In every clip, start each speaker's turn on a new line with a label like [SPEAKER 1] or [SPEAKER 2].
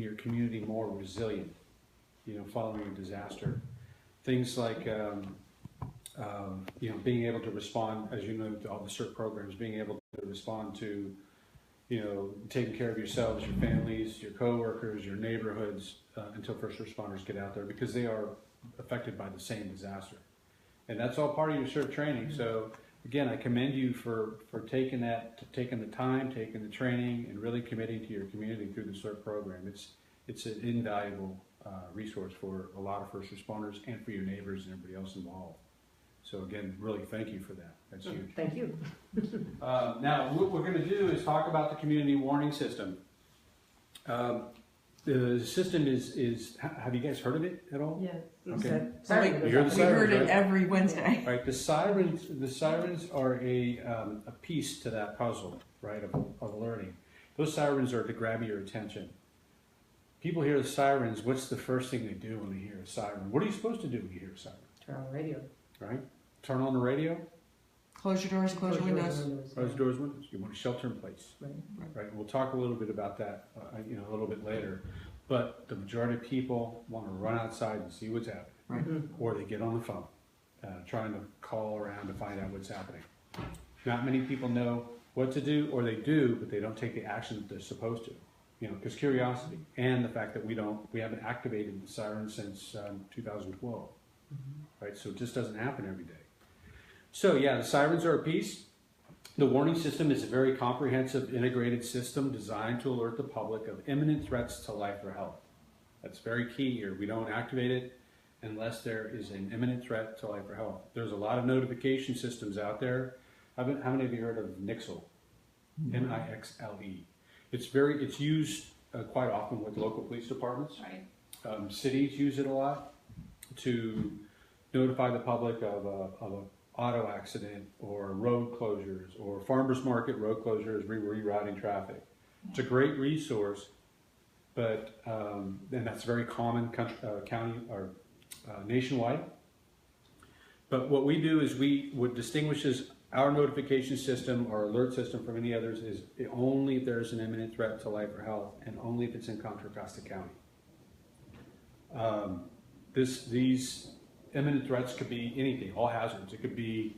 [SPEAKER 1] your community more resilient, following a disaster. Things like, being able to respond, as you know, to all the CERT programs, being able to respond to, taking care of yourselves, your families, your coworkers, your neighborhoods, until first responders get out there, because they are affected by the same disaster. And that's all part of your CERT training. So again, I commend you for taking the time, taking the training, and really committing to your community through the CERT program. It's an invaluable resource for a lot of first responders and for your neighbors and everybody else involved. So again, really thank you for that. That's huge.
[SPEAKER 2] Thank you.
[SPEAKER 1] Now, what we're going to do is talk about the community warning system. The system is, have you guys heard of it at all?
[SPEAKER 2] Yeah.
[SPEAKER 1] Okay.
[SPEAKER 2] Sorry.
[SPEAKER 1] You heard the
[SPEAKER 3] We
[SPEAKER 1] sirens,
[SPEAKER 3] heard it
[SPEAKER 1] right?
[SPEAKER 3] every Wednesday.
[SPEAKER 1] Right. The sirens are a piece to that puzzle, right, of alerting. Those sirens are to grab your attention. People hear the sirens. What's the first thing they do when they hear a siren? What are you supposed to do when you hear a siren?
[SPEAKER 2] Turn on the radio.
[SPEAKER 1] Right? Turn on the radio.
[SPEAKER 3] Close your doors, close your windows.
[SPEAKER 1] Close doors, windows. You want to shelter in place.
[SPEAKER 2] Right.
[SPEAKER 1] Right. We'll talk a little bit about that, a little bit later. But the majority of people want to run outside and see what's happening,
[SPEAKER 3] Right.
[SPEAKER 1] or they get on the phone, trying to call around to find out what's happening. Not many people know what to do, or they do, but they don't take the action that they're supposed to. Because curiosity and the fact that we haven't activated the siren since 2012, right? So it just doesn't happen every day. So yeah, the sirens are a piece. The warning system is a very comprehensive, integrated system designed to alert the public of imminent threats to life or health. That's very key here. We don't activate it unless there is an imminent threat to life or health. There's a lot of notification systems out there. How many of you heard of Nixle? Nixle. It's used quite often with local police departments.
[SPEAKER 3] Right.
[SPEAKER 1] Cities use it a lot to notify the public of a auto accident or road closures or farmers market road closures, rerouting traffic. It's a great resource, but and that's very common county or nationwide. But what we do is what distinguishes our notification system or alert system from any others is only if there's an imminent threat to life or health, and only if it's in Contra Costa County. These imminent threats could be anything, all hazards. It could be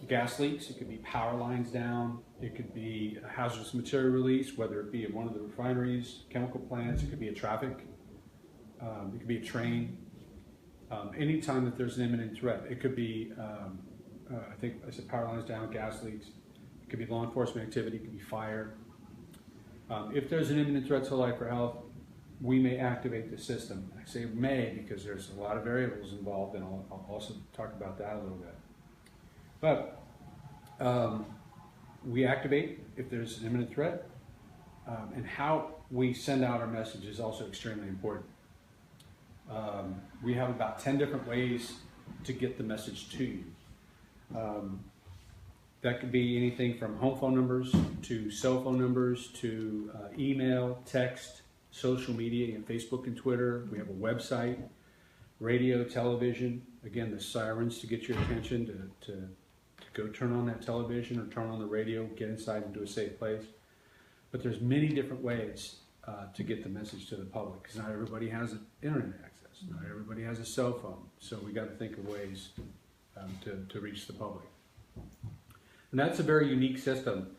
[SPEAKER 1] gas leaks, it could be power lines down, it could be a hazardous material release, whether it be at one of the refineries, chemical plants, it could be a traffic, it could be a train. Anytime that there's an imminent threat, it could be, I think I said power lines down, gas leaks, it could be law enforcement activity, it could be fire. If there's an imminent threat to life or health, we may activate the system. I say may because there's a lot of variables involved, and I'll also talk about that a little bit. But we activate if there's an imminent threat, and how we send out our message is also extremely important. We have about 10 different ways to get the message to you. That could be anything from home phone numbers to cell phone numbers to email, text, social media, and Facebook and Twitter. We have a website, radio, television. Again, the sirens to get your attention to go turn on that television or turn on the radio, get inside into a safe place. But there's many different ways to get the message to the public, because not everybody has internet access. Not everybody has a cell phone. So we got to think of ways to reach the public. And that's a very unique system.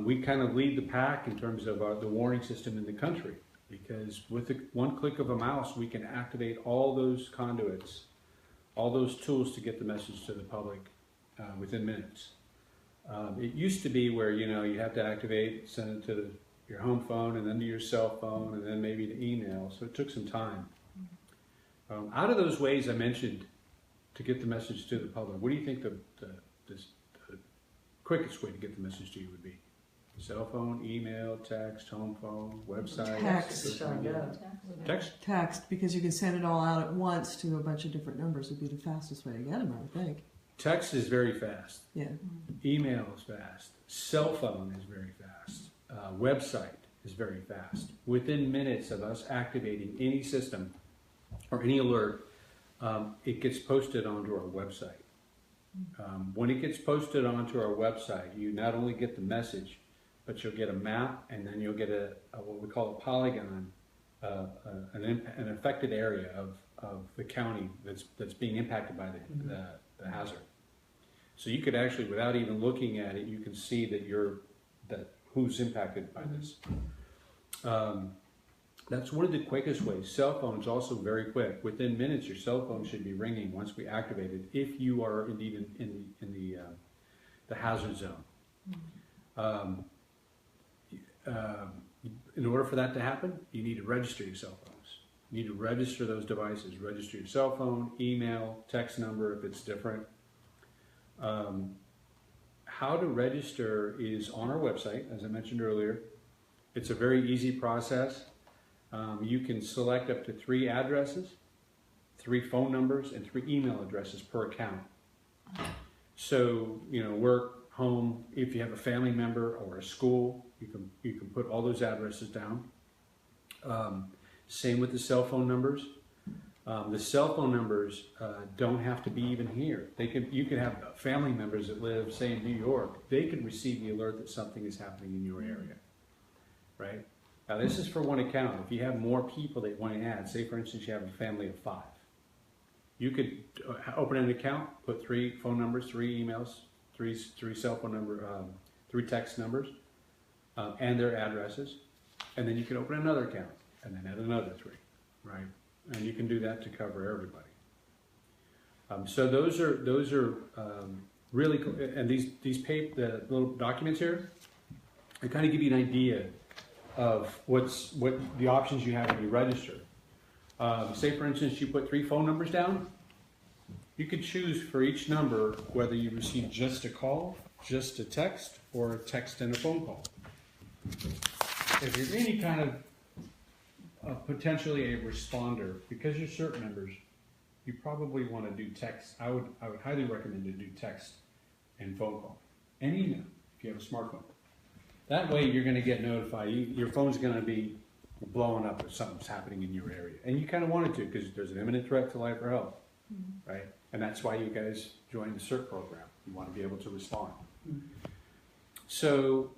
[SPEAKER 1] We kind of lead the pack in terms of the warning system in the country, because with one click of a mouse, we can activate all those conduits, all those tools to get the message to the public within minutes. It used to be where you have to activate, send it to your home phone, and then to your cell phone, and then maybe to email. So it took some time. Out of those ways I mentioned to get the message to the public, what do you think the quickest way to get the message to you would be? Cell phone, email, text, home phone, website? Text?
[SPEAKER 3] Text, because you can send it all out at once to a bunch of different numbers would be the fastest way to get them, I would think.
[SPEAKER 1] Text is very fast.
[SPEAKER 3] Yeah.
[SPEAKER 1] Email is fast. Cell phone is very fast. Website is very fast. Within minutes of us activating any system or any alert, it gets posted onto our website. When it gets posted onto our website, you not only get the message, but you'll get a map, and then you'll get a what we call a polygon, an affected area of the county that's being impacted by the hazard. So you could actually, without even looking at it, you can see that who's impacted by this. That's one of the quickest ways. Cell phones also very quick. Within minutes, your cell phone should be ringing once we activate it, if you are indeed in the hazard zone. In order for that to happen, you need to register your cell phones. You need to register those devices. Register your cell phone, email, text number if it's different. How to register is on our website, as I mentioned earlier. It's a very easy process. You can select up to 3 addresses, 3 phone numbers, and 3 email addresses per account. So, work, home, if you have a family member or a school, you can put all those addresses down. Same with the cell phone numbers. The cell phone numbers don't have to be even here. You could have family members that live, say, in New York. They can receive the alert that something is happening in your area, right? Now, this is for one account. If you have more people that you want to add, say, for instance, you have a family of 5, you could open an account, put 3 phone numbers, 3 emails, 3 cell phone number, 3 text numbers, and their addresses, and then you can open another account and then add another 3, right? And you can do that to cover everybody. So those are really cool. And the little documents here, they kind of give you an idea of what the options you have when you register. Say, for instance, you put 3 phone numbers down. You could choose for each number whether you receive just a call, just a text, or a text and a phone call. If you're any kind of potentially a responder, because you're CERT members, you probably want to do text. I would highly recommend to do text and phone call and email if you have a smartphone. That way you're going to get notified. Your phone's going to be blowing up if something's happening in your area, and you kind of want it to, because there's an imminent threat to life or health, right? And that's why you guys joined the CERT program. You want to be able to respond. So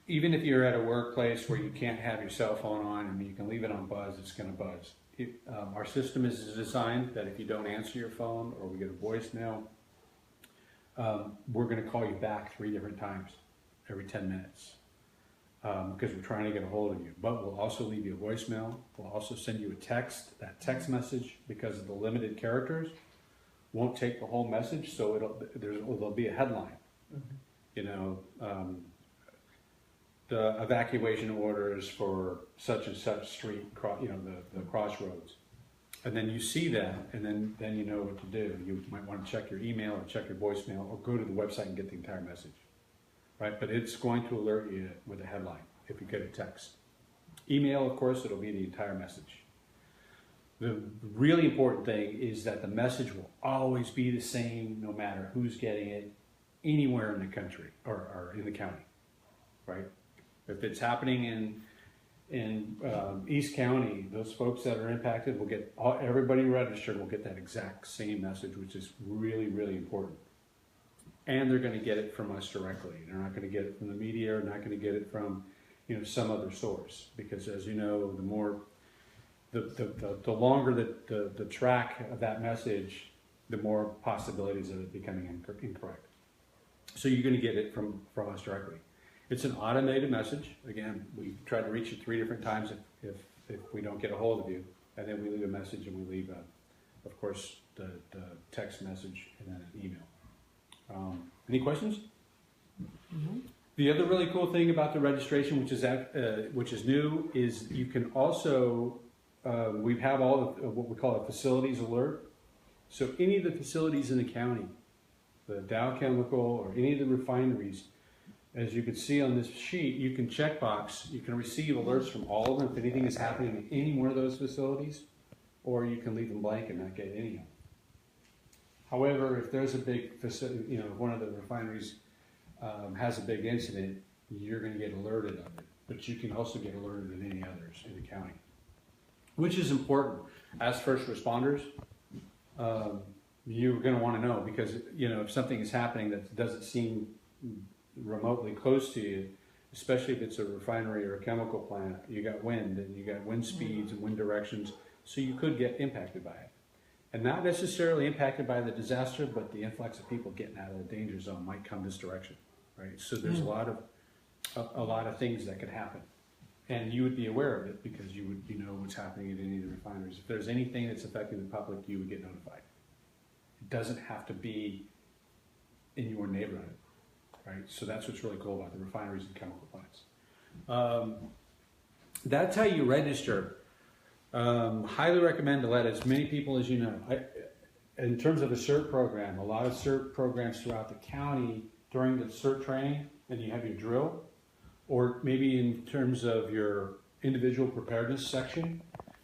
[SPEAKER 1] even if you're at a workplace where you can't have your cell phone on, I mean, you can leave it on buzz, it's going to buzz. Our system is designed that if you don't answer your phone or we get a voicemail, we're going to call you back 3 different times every 10 minutes because we're trying to get a hold of you. But we'll also leave you a voicemail. We'll also send you a text. That text message, because of the limited characters, won't take the whole message, so there'll be a headline. The evacuation orders for such and such street, the crossroads. And then you see that, and then you know what to do. You might want to check your email or check your voicemail or go to the website and get the entire message, right? But it's going to alert you with a headline if you get a text. Email, of course, it'll be the entire message. The really important thing is that the message will always be the same no matter who's getting it anywhere in the country or in the county, right? If it's happening in East County, those folks that are impacted will get, everybody registered will get that exact same message, which is really, really important. And they're going to get it from us directly. They're not going to get it from the media, or not going to get it from some other source, because as you know, the more the longer the track of that message, the more possibilities of it becoming incorrect. So you're going to get it from us directly. It's an automated message. Again, we try to reach you 3 different times if we don't get a hold of you, and then we leave a message, and we leave, of course, the text message and then an email. Any questions? Mm-hmm. The other really cool thing about the registration, which is new, is you can also we have all of what we call a facilities alert. So any of the facilities in the county, the Dow Chemical or any of the refineries, as you can see on this sheet, you can checkbox. You can receive alerts from all of them if anything is happening in any one of those facilities, or you can leave them blank and not get any of them. However, if there's a big facility, one of the refineries has a big incident, you're going to get alerted of it. But you can also get alerted of any others in the county, which is important. As first responders, you're going to want to know, because if something is happening that doesn't seem remotely close to you, especially if it's a refinery or a chemical plant, you got wind and you got wind speeds and wind directions, so you could get impacted by it. And not necessarily impacted by the disaster, but the influx of people getting out of the danger zone might come this direction, right? So there's a lot of things that could happen. And you would be aware of it because you know what's happening at any of the refineries. If there's anything that's affecting the public, you would get notified. It doesn't have to be in your neighborhood, right? So that's what's really cool about the refineries and chemical plants. That's how you register. Highly recommend to let as many people as you know. In terms of a CERT program, a lot of CERT programs throughout the county during the CERT training, and you have your drill, or maybe in terms of your individual preparedness section,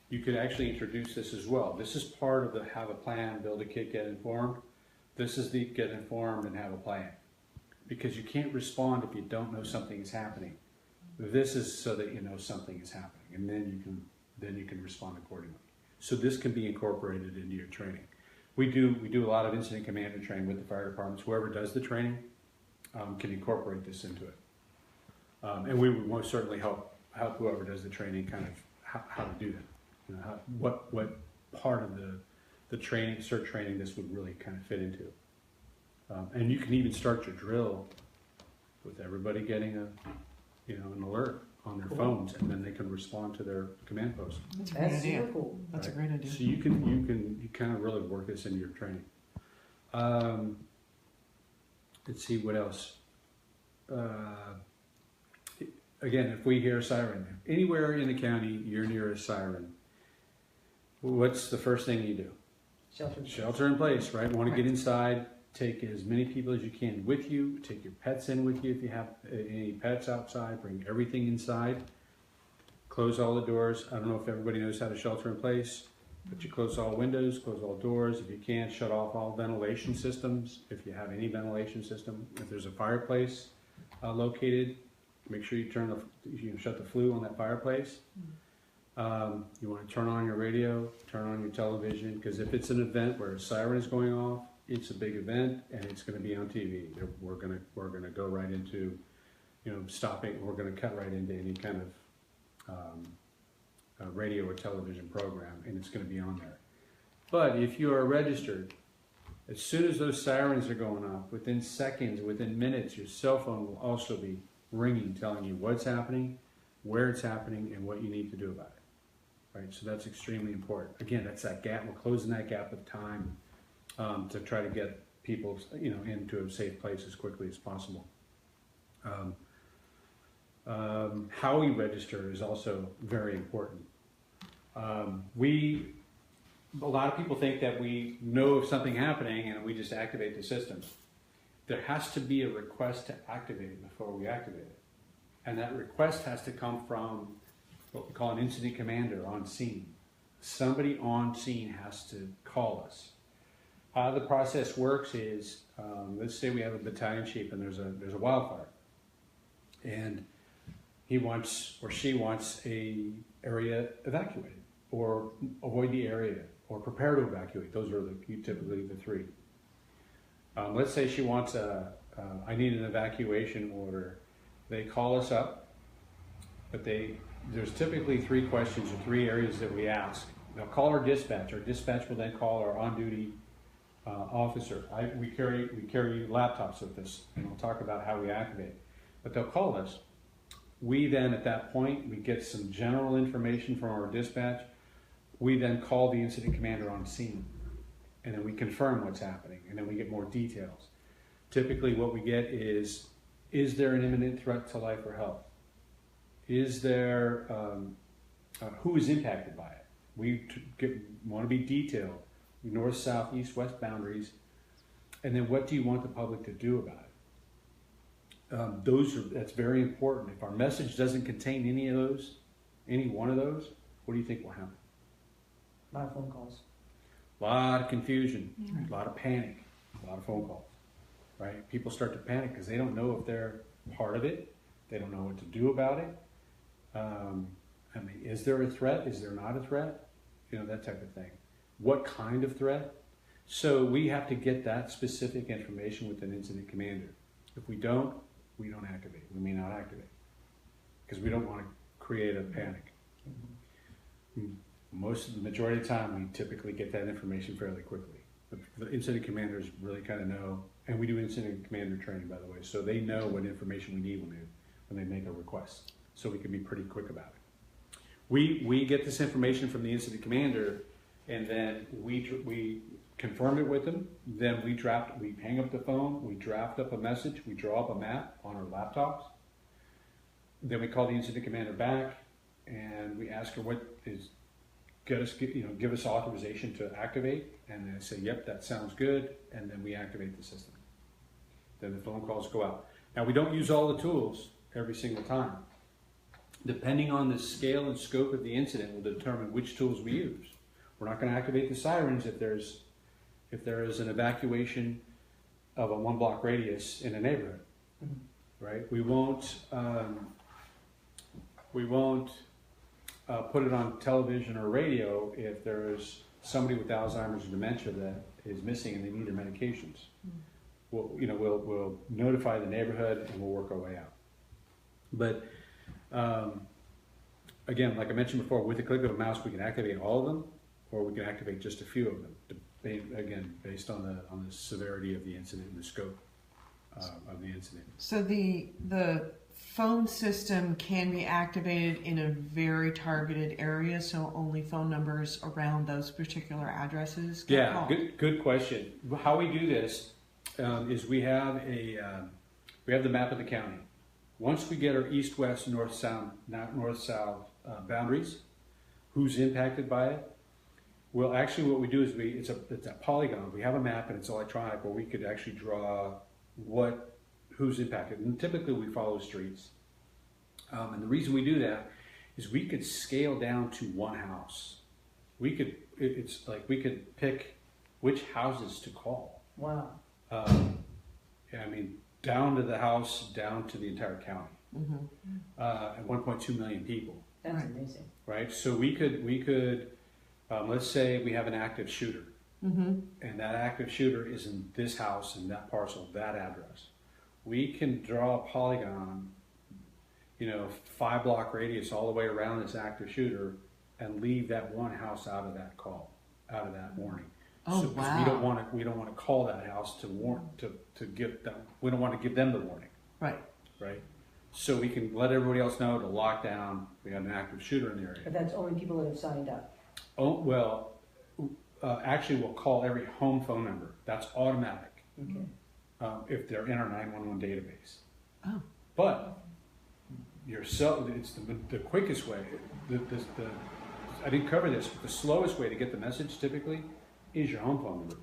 [SPEAKER 1] you could actually introduce this as well. This is part of the have a plan, build a kit, get informed. This is the get informed and have a plan. Because you can't respond if you don't know something is happening. This is so that you know something is happening, and then you can respond accordingly. So this can be incorporated into your training. We do a lot of incident commander training with the fire departments. Whoever does the training can incorporate this into it. And we would most certainly help whoever does the training kind of how to do that. You know, what part of the training, CERT training, this would really kind of fit into. And you can even start your drill with everybody getting an alert on their phones, and then they can respond to their command post.
[SPEAKER 3] That's a great idea.
[SPEAKER 2] Super cool.
[SPEAKER 3] That's a great idea.
[SPEAKER 1] So you kind of really work this into your training. Let's see what else. Again, if we hear a siren, anywhere in the county you're near a siren, what's the first thing you do? Shelter in place, right? Want to get inside, take as many people as you can with you, take your pets in with you if you have any pets outside, bring everything inside, close all the doors. I don't know if everybody knows how to shelter in place, but you close all windows, close all doors. If you can't, shut off all ventilation systems, if you have any ventilation system. If there's a fireplace located, make sure you shut the flue on that fireplace. You want to turn on your radio, turn on your television, because if it's an event where a siren is going off, it's a big event and it's going to be on TV. We're going to go right into, stopping. We're going to cut right into any kind of radio or television program, and it's going to be on there. But if you are registered, as soon as those sirens are going off, within seconds, within minutes, your cell phone will also be ringing, telling you what's happening, where it's happening, and what you need to do about it. Right? So that's extremely important. Again, that's that gap. We're closing that gap of time to try to get people, into a safe place as quickly as possible. How we register is also very important. A lot of people think that we know of something happening and we just activate the system. There has to be a request to activate it before we activate it. And that request has to come from what we call an incident commander on scene. Somebody on scene has to call us. How the process works is, let's say we have a battalion chief and there's a wildfire. And he wants or she wants a area evacuated, or avoid the area, or prepare to evacuate. Those are typically the three. Let's say she wants I need an evacuation order. They call us up, but there's typically 3 questions or 3 areas that we ask. They'll call our dispatch. Our dispatch will then call our on-duty officer. We carry laptops with us, and we'll talk about how we activate. But they'll call us. We then, at that point, we get some general information from our dispatch. We then call the incident commander on scene, and then we confirm what's happening, and then we get more details. Typically what we get is there an imminent threat to life or health? Is there, who is impacted by it? We want to be detailed, north, south, east, west boundaries, and then what do you want the public to do about it? That's very important. If our message doesn't contain any one of those, what do you think will happen?
[SPEAKER 2] A lot of phone calls.
[SPEAKER 1] A lot of confusion, a lot of panic, a lot of phone calls, right? People start to panic because they don't know if they're part of it. They don't know what to do about it. Is there a threat? Is there not a threat? That type of thing. What kind of threat? So we have to get that specific information with an incident commander. If we don't activate. We may not activate. because we don't want to create a panic. The majority of the time, we typically get that information fairly quickly. The incident commanders really kind of know, and we do incident commander training, by the way, so they know what information we need when they make a request, so we can be pretty quick about it. We get this information from the incident commander, and then we confirm it with them. Then we hang up the phone, we draft up a message, we draw up a map on our laptops. Then we call the incident commander back, and we ask her give us authorization to activate, and they say, yep, that sounds good, and then we activate the system. Then the phone calls go out. Now, we don't use all the tools every single time. Depending on the scale and scope of the incident will determine which tools we use. We're not going to activate the sirens if there is an evacuation of a 1 block radius in a neighborhood, right? We won't put it on television or radio if there's somebody with Alzheimer's or dementia that is missing and they need their medications. We'll notify the neighborhood and we'll work our way out. But again, like I mentioned before, with the click of a mouse, we can activate all of them, or we can activate just a few of them. Again, based on the severity of the incident and the scope of the incident.
[SPEAKER 3] So the phone system can be activated in a very targeted area, so only phone numbers around those particular addresses get called.
[SPEAKER 1] Good question. How we do this is we have the map of the county. Once we get our east-west, north-south boundaries, who's impacted by it, well, actually what we do is it's a polygon. We have a map and it's electronic where we could actually draw who's impacted. And typically we follow streets. And the reason we do that is we could scale down to one house. We could pick which houses to call.
[SPEAKER 2] Wow.
[SPEAKER 1] Down to the house, down to the entire county. And 1.2 million people.
[SPEAKER 2] That's amazing.
[SPEAKER 1] Right? So we could let's say we have an active shooter. And that active shooter is in this house, in that parcel, that address. We can draw a polygon, 5 block radius all the way around this active shooter, and leave that one house out of that call, out of that warning.
[SPEAKER 3] Oh, wow.
[SPEAKER 1] We don't want to call that house to give them. We don't want to give them the warning.
[SPEAKER 3] Right.
[SPEAKER 1] So we can let everybody else know to lock down. We have an active shooter in the area.
[SPEAKER 2] But that's only people that have signed up.
[SPEAKER 1] Oh well. Actually, we'll call every home phone number. That's automatic.
[SPEAKER 2] Okay.
[SPEAKER 1] If they're in our 911 database.
[SPEAKER 3] Oh.
[SPEAKER 1] But it's the quickest way. I didn't cover this, but the slowest way to get the message typically is your home phone number.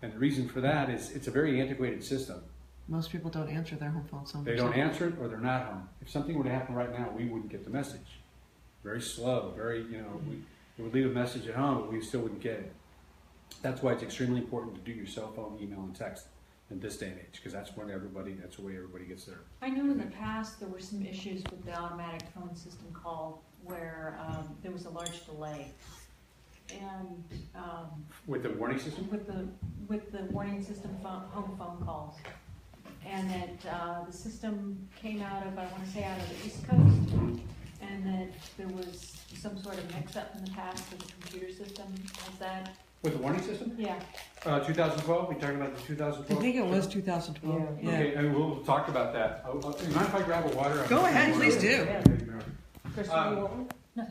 [SPEAKER 1] And the reason for that is it's a very antiquated system.
[SPEAKER 3] Most people don't answer their home phone.
[SPEAKER 1] They don't answer it, or they're not home. If something were to happen right now, we wouldn't get the message. Very slow, we would leave a message at home, but we still wouldn't get it. That's why it's extremely important to do your cell phone, email, and text in this day and age, because that's the way everybody gets there.
[SPEAKER 4] I know in the past there were some issues with the automatic phone system call where there was a large delay. And
[SPEAKER 1] with the warning system?
[SPEAKER 4] With the warning system home phone calls. And that the system came out of the East Coast, and that there was some sort of mix-up in the past with the computer system. Was that?
[SPEAKER 1] With the warning system?
[SPEAKER 4] Yeah.
[SPEAKER 1] 2012? We talking about the 2012?
[SPEAKER 3] I think it was 2012.
[SPEAKER 2] Yeah.
[SPEAKER 1] Okay, and we'll talk about that. Mind if I grab a water?
[SPEAKER 3] Go ahead, please do.
[SPEAKER 2] Yeah. Kristen, you want one?
[SPEAKER 4] No.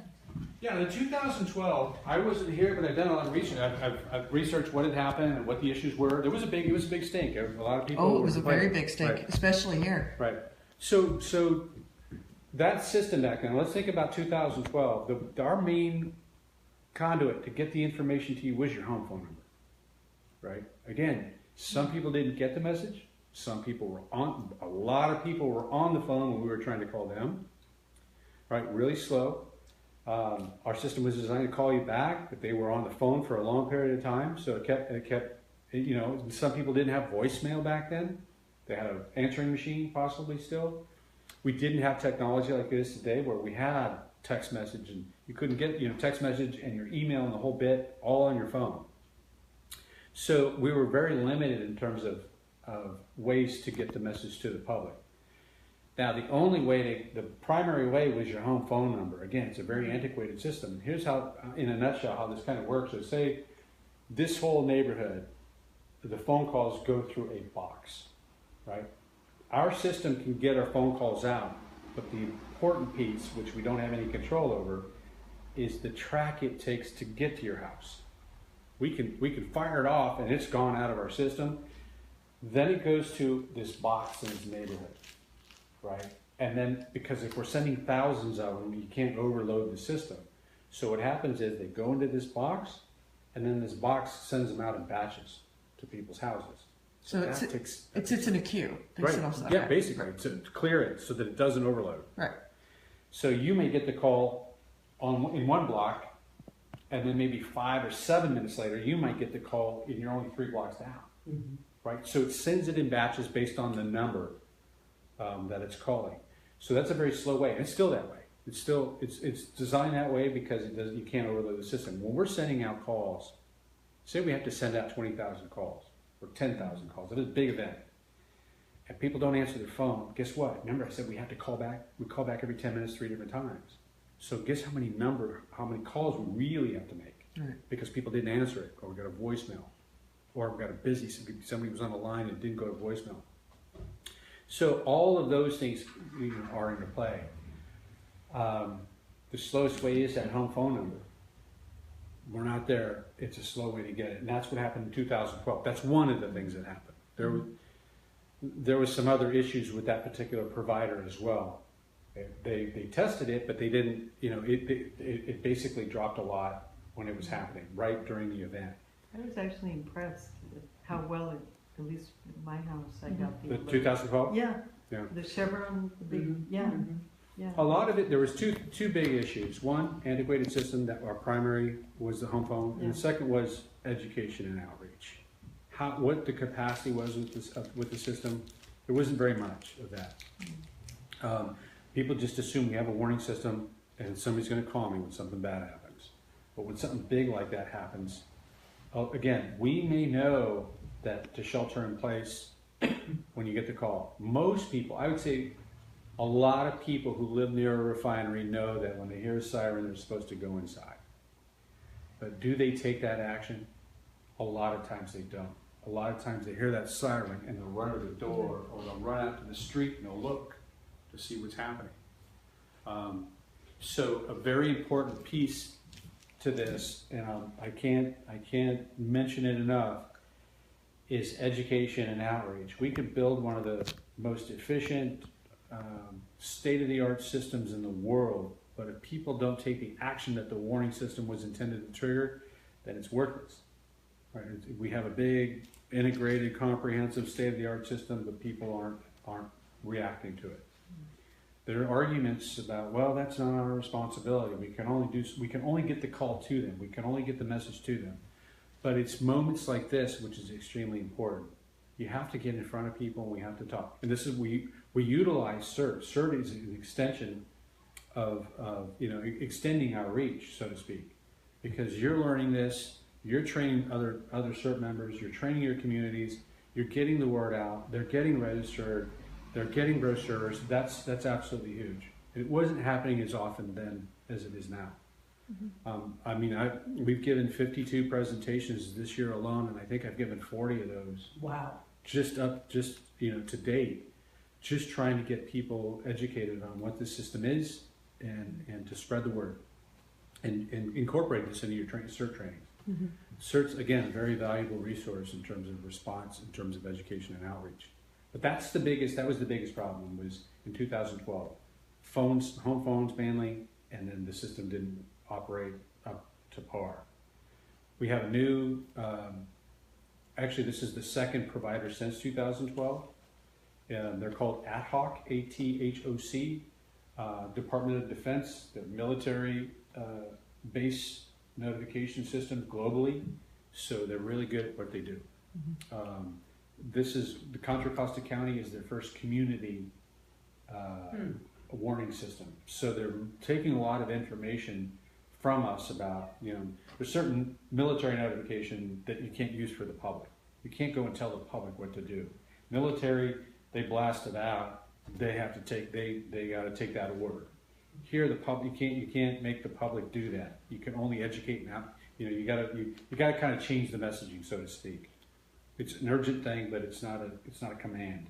[SPEAKER 1] Yeah, in 2012, I wasn't here, but I've done a lot of research. I've researched what had happened and what the issues were. It was a big stink. A lot of people.
[SPEAKER 3] Oh, it was a very big stink,
[SPEAKER 1] right.
[SPEAKER 3] Especially here.
[SPEAKER 1] Right. So that system back then. Let's think about 2012. Our main conduit to get the information to you was your home phone number. Right. Again, some people didn't get the message. Some people were on. A lot of people were on the phone when we were trying to call them. Right. Really slow. Our system was designed to call you back, but they were on the phone for a long period of time. So it kept, some people didn't have voicemail back then. They had an answering machine possibly still. We didn't have technology like it is today where we had text message and you couldn't get, text message and your email and the whole bit all on your phone. So we were very limited in terms of ways to get the message to the public. Now, the only way the primary way was your home phone number. Again, it's a very antiquated system. Here's how, in a nutshell, how this kind of works. So say this whole neighborhood, the phone calls go through a box, right? Our system can get our phone calls out, but the important piece, which we don't have any control over, is the track it takes to get to your house. We can fire it off and it's gone out of our system. Then it goes to this box in its neighborhood, right? And then, because if we're sending thousands of them, you can't overload the system. So what happens is they go into this box, and then this box sends them out in batches to people's houses.
[SPEAKER 3] So it sits in a queue. They
[SPEAKER 1] Right.
[SPEAKER 3] sit off-
[SPEAKER 1] Yeah,
[SPEAKER 3] okay.
[SPEAKER 1] basically, to clear it so that it doesn't overload.
[SPEAKER 3] Right.
[SPEAKER 1] So you may get the call in one block, and then maybe 5 or 7 minutes later, you might get the call and you're only 3 blocks down.
[SPEAKER 2] Mm-hmm.
[SPEAKER 1] Right? So it sends it in batches based on the number that it's calling. So that's a very slow way. And it's still that way. It's designed that way because you can't overload the system. When we're sending out calls, say we have to send out 20,000 calls or 10,000 calls. It is a big event. And people don't answer their phone. Guess what? Remember I said we have to call back? We call back every 10 minutes 3 different times. So guess how many calls we really have to make?
[SPEAKER 3] Right.
[SPEAKER 1] Because people didn't answer it, or we got a voicemail, or we got a busy, somebody was on the line and didn't go to voicemail. So all of those things are into play. The slowest way is that home phone number. We're not there. It's a slow way to get it, and that's what happened in 2012. That's one of the things that happened. There was some other issues with that particular provider as well. They tested it, but they didn't. It basically dropped a lot when it was happening right during the event.
[SPEAKER 5] I was actually impressed with how well it, at least in my house, I got the
[SPEAKER 1] The
[SPEAKER 5] alert.
[SPEAKER 1] 2012.
[SPEAKER 5] Yeah,
[SPEAKER 1] Yeah.
[SPEAKER 5] the Chevron, the big,
[SPEAKER 2] Mm-hmm.
[SPEAKER 5] yeah, yeah.
[SPEAKER 1] A lot of it, there was two big issues. One, antiquated system, that our primary was the home phone, and the second was education and outreach. What the capacity was with the system, there wasn't very much of that. People just assume we have a warning system and somebody's going to call me when something bad happens. But when something big like that happens, again, we may know that to shelter in place when you get the call. Most people, I would say a lot of people who live near a refinery know that when they hear a siren, they're supposed to go inside. But do they take that action? A lot of times they don't. A lot of times they hear that siren and they'll run to the door, or they'll run out to the street and they'll look to see what's happening. So a very important piece to this, and I can't mention it enough, is education and outreach. We could build one of the most efficient, state-of-the-art systems in the world, but if people don't take the action that the warning system was intended to trigger, then it's worthless. Right? We have a big, integrated, comprehensive, state-of-the-art system, but people aren't reacting to it. There are arguments about, well, that's not our responsibility. We can only get the call to them. We can only get the message to them. But it's moments like this which is extremely important. You have to get in front of people and we have to talk. And this is, we utilize CERT. CERT is an extension of extending our reach, so to speak. Because you're learning this, you're training other CERT members, you're training your communities, you're getting the word out, they're getting registered, they're getting brochures. That's absolutely huge. It wasn't happening as often then as it is now. We've given 52 presentations this year alone, and I think I've given 40 of those.
[SPEAKER 2] Wow.
[SPEAKER 1] Just to date, just trying to get people educated on what the system is and to spread the word and incorporate this into your CERT trainings.
[SPEAKER 3] Mm-hmm.
[SPEAKER 1] CERT's, again, a very valuable resource in terms of response, in terms of education and outreach. But that was the biggest problem, was in 2012. Home phones mainly, and then the system didn't operate up to par. We have a new, actually this is the second provider since 2012. They're called ATHOC, A-T-H-O-C, Department of Defense, the military base notification system globally, so they're really good at what they do. Mm-hmm. This is, the Contra Costa County is their first community warning system. So they're taking a lot of information from us about, there's certain military notification that you can't use for the public. You can't go and tell the public what to do. Military, they blast it out, they have to take, they gotta take that order. Here, the public, you can't make the public do that. You can only educate now, you gotta kind of change the messaging, so to speak. It's an urgent thing, but it's not a command.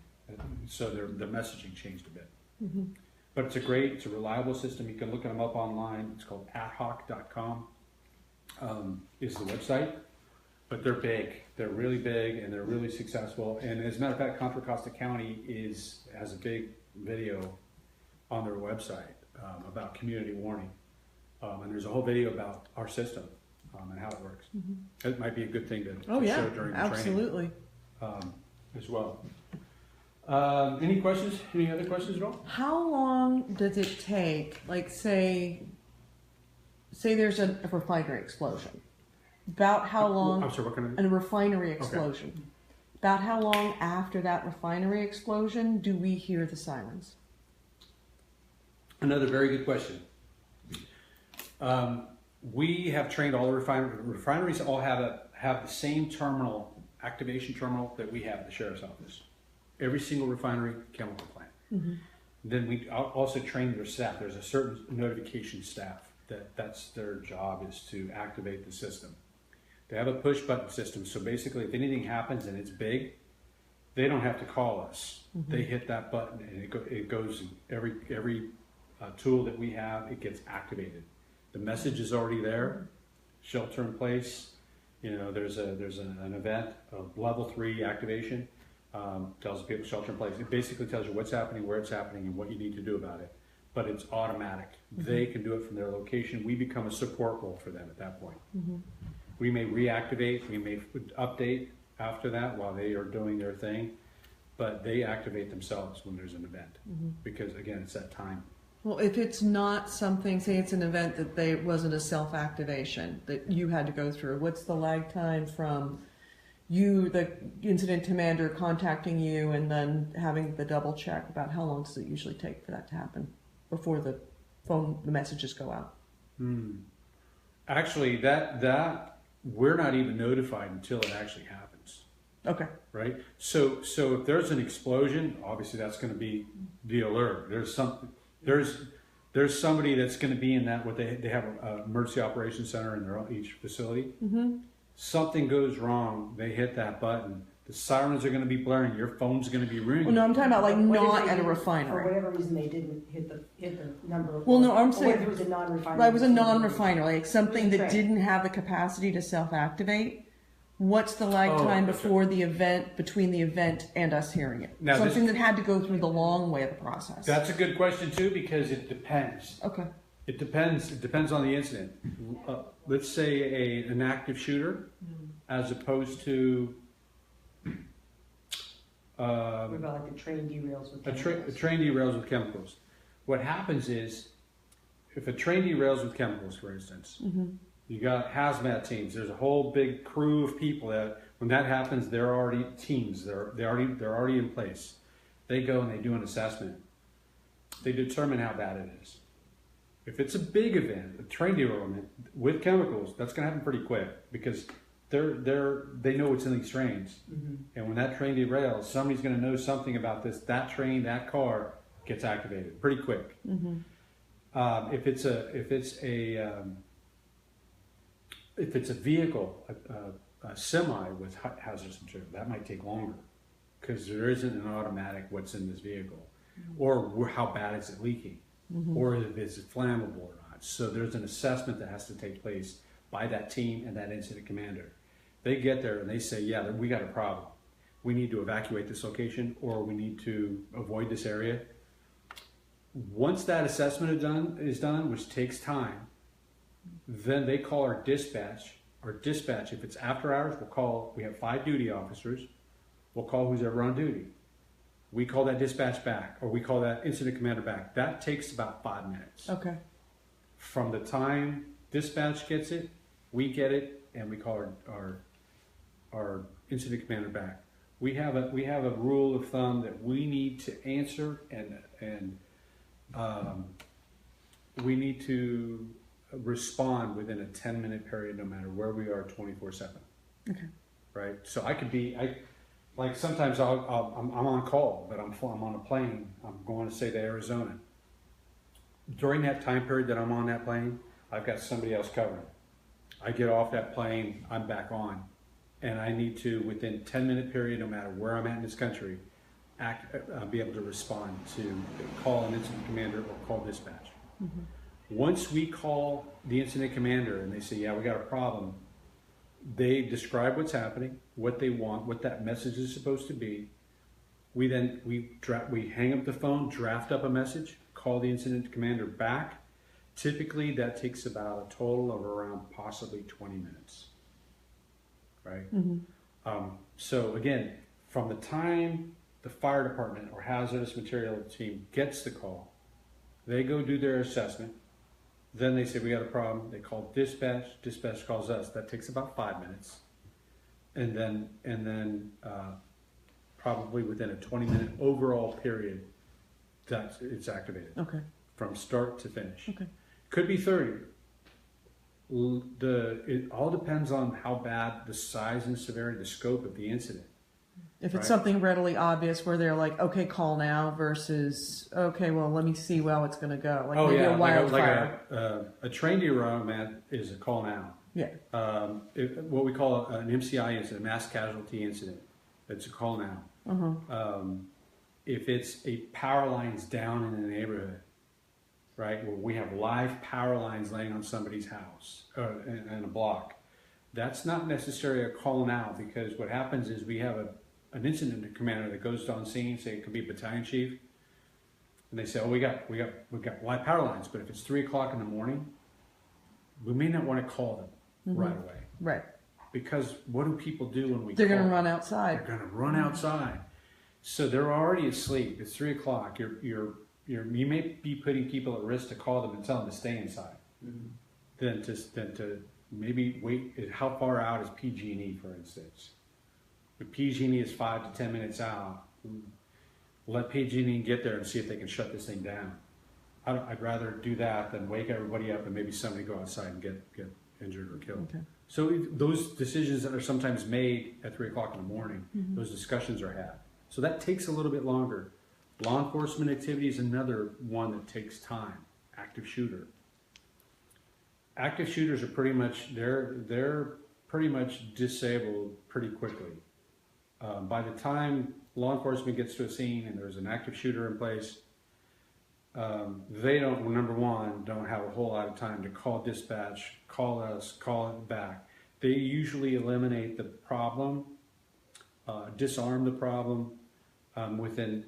[SPEAKER 1] So the messaging changed a bit.
[SPEAKER 3] Mm-hmm.
[SPEAKER 1] But it's a reliable system. You can look them up online. It's called adhoc.com is the website. But they're big. They're really big and they're really successful. And as a matter of fact, Contra Costa County has a big video on their website about community warning. And there's a whole video about our system and how it works.
[SPEAKER 3] Mm-hmm.
[SPEAKER 1] It might be a good thing to
[SPEAKER 3] Oh yeah,
[SPEAKER 1] show during the
[SPEAKER 3] absolutely.
[SPEAKER 1] training as well. Any questions? Any other questions at all?
[SPEAKER 3] How long does it take, like say there's a refinery explosion? About how long?
[SPEAKER 1] I'm sorry, what kind
[SPEAKER 3] A refinery explosion. Okay. About how long after that refinery explosion do we hear the sirens?
[SPEAKER 1] Another very good question. We have trained all the refineries. All have the same terminal, activation terminal that we have at the sheriff's office. Every single refinery chemical plant. Mm-hmm. Then we also train their staff. There's a certain notification staff that's their job is to activate the system. They have a push button system. So basically, if anything happens and it's big, they don't have to call us. Mm-hmm. They hit that button and it goes in every tool that we have. It gets activated. The message is already there. Shelter in place. There's an event of level 3 activation. Tells the people shelter in place. It basically tells you what's happening, where it's happening, and what you need to do about it. But it's automatic. Mm-hmm. They can do it from their location. We become a support role for them at that point. Mm-hmm. We may reactivate, we may update after that while they are doing their thing, but they activate themselves when there's an event. Mm-hmm. Because again, it's that time.
[SPEAKER 3] Well, if it's not something, say it's an event that wasn't a self-activation that you had to go through, what's the lag time from you, the incident commander, contacting you and then having the double check? About how long does it usually take for that to happen before the messages go out?
[SPEAKER 1] Actually, that we're not even notified until it actually happens.
[SPEAKER 3] Okay.
[SPEAKER 1] Right. So if there's an explosion, obviously that's going to be the alert. There's somebody that's going to be in that. They have an emergency operations center in each facility. Mm-hmm. Something goes wrong, they hit that button. The sirens are going to be blaring. Your phone's going to be ringing.
[SPEAKER 3] Well, no, I'm talking about not at a refinery.
[SPEAKER 2] For whatever reason, they didn't hit the number.
[SPEAKER 3] Well, no, I'm saying
[SPEAKER 2] it was a non-refinery.
[SPEAKER 3] Right, it was a non-refinery, like something that didn't have the capacity to self-activate. What's the lag time before the event, between the event and us hearing it? Now, something that had to go through the long way of the process.
[SPEAKER 1] That's a good question too, because it depends.
[SPEAKER 3] Okay.
[SPEAKER 1] It depends. It depends on the incident. Let's say an active shooter, as opposed to
[SPEAKER 2] what about like the train derails with chemicals?
[SPEAKER 1] A train derails with chemicals. What happens is, if a train derails with chemicals, for instance, you got hazmat teams. There's a whole big crew of people that, when that happens, they're already teams. They're already in place. They go and they do an assessment. They determine how bad it is. If it's a big event, a train derailment with chemicals, that's going to happen pretty quick because they know what's in these trains. Mm-hmm. And when that train derails, somebody's going to know something about this. That train, that car gets activated pretty quick. Mm-hmm. If it's a vehicle, a semi with hazardous material, that might take longer because there isn't an automatic what's in this vehicle, or how bad is it leaking. Mm-hmm. Or is it flammable or not? So there's an assessment that has to take place by that team and that incident commander. They get there and they say, yeah, we got a problem. We need to evacuate this location or we need to avoid this area. Once that assessment is done, which takes time, then they call our dispatch. Our dispatch, if it's after hours, we have 5 duty officers. We'll call who's ever on duty. We call that dispatch back, or we call that incident commander back. That takes about 5 minutes.
[SPEAKER 3] Okay.
[SPEAKER 1] From the time dispatch gets it, we get it, and we call our incident commander back. We have a rule of thumb that we need to answer and we need to respond within a 10-minute period, no matter where we are, 24/7.
[SPEAKER 3] Okay.
[SPEAKER 1] Right. So I could be like sometimes I'm on call, but I'm on a plane. I'm going to say to Arizona. During that time period that I'm on that plane, I've got somebody else covering. I get off that plane, I'm back on, and I need to, within 10-minute period, no matter where I'm at in this country, be able to respond to call an incident commander or call dispatch.
[SPEAKER 3] Mm-hmm.
[SPEAKER 1] Once we call the incident commander and they say, yeah, we got a problem, they describe what's happening, what they want, what that message is supposed to be. We hang up the phone, draft up a message, call the incident commander back. Typically, that takes about a total of around possibly 20 minutes, right?
[SPEAKER 3] Mm-hmm.
[SPEAKER 1] So again, from the time the fire department or hazardous material team gets the call, they go do their assessment. Then they say, we got a problem. They call dispatch. Dispatch calls us. That takes about 5 minutes. And then probably within a 20-minute overall period, it's activated.
[SPEAKER 3] Okay.
[SPEAKER 1] From start to finish.
[SPEAKER 3] Okay.
[SPEAKER 1] Could be 30. It all depends on how bad, the size and severity, the scope of the incident.
[SPEAKER 3] If it's
[SPEAKER 1] Right.
[SPEAKER 3] something readily obvious where they're like, okay, call now versus, okay, well, let me see how it's going to go. Like maybe a wildfire.
[SPEAKER 1] a train derailment is a call now.
[SPEAKER 3] Yeah.
[SPEAKER 1] What we call an MCI incident, a mass casualty incident, it's a call now.
[SPEAKER 3] Uh-huh.
[SPEAKER 1] If it's a power lines down in a neighborhood, right, where we have live power lines laying on somebody's house in a block, that's not necessarily a call now, because what happens is we have an incident commander that goes on scene, say it could be a battalion chief, and they say, oh, we got live power lines, but if it's 3 o'clock in the morning, we may not want to call them right away.
[SPEAKER 3] Right.
[SPEAKER 1] Because what do people do when we
[SPEAKER 3] They're
[SPEAKER 1] call
[SPEAKER 3] going to
[SPEAKER 1] them?
[SPEAKER 3] run outside.
[SPEAKER 1] They're going to run outside. So they're already asleep. It's 3 o'clock. You may be putting people at risk to call them and tell them to stay inside. Than to maybe wait. How far out is PG&E, for instance? If PG&E is 5 to 10 minutes out, let PG&E get there and see if they can shut this thing down. I'd rather do that than wake everybody up and maybe somebody go outside and get injured or killed.
[SPEAKER 3] Okay.
[SPEAKER 1] So those decisions that are sometimes made at 3 o'clock in the morning, those discussions are had. So that takes a little bit longer. Law enforcement activity is another one that takes time. Active shooter. Active shooters are pretty much, they're pretty much disabled pretty quickly. By the time law enforcement gets to a scene and there's an active shooter in place, they don't, number one, don't have a whole lot of time to call dispatch, call us, call it back. They usually eliminate the problem, disarm the problem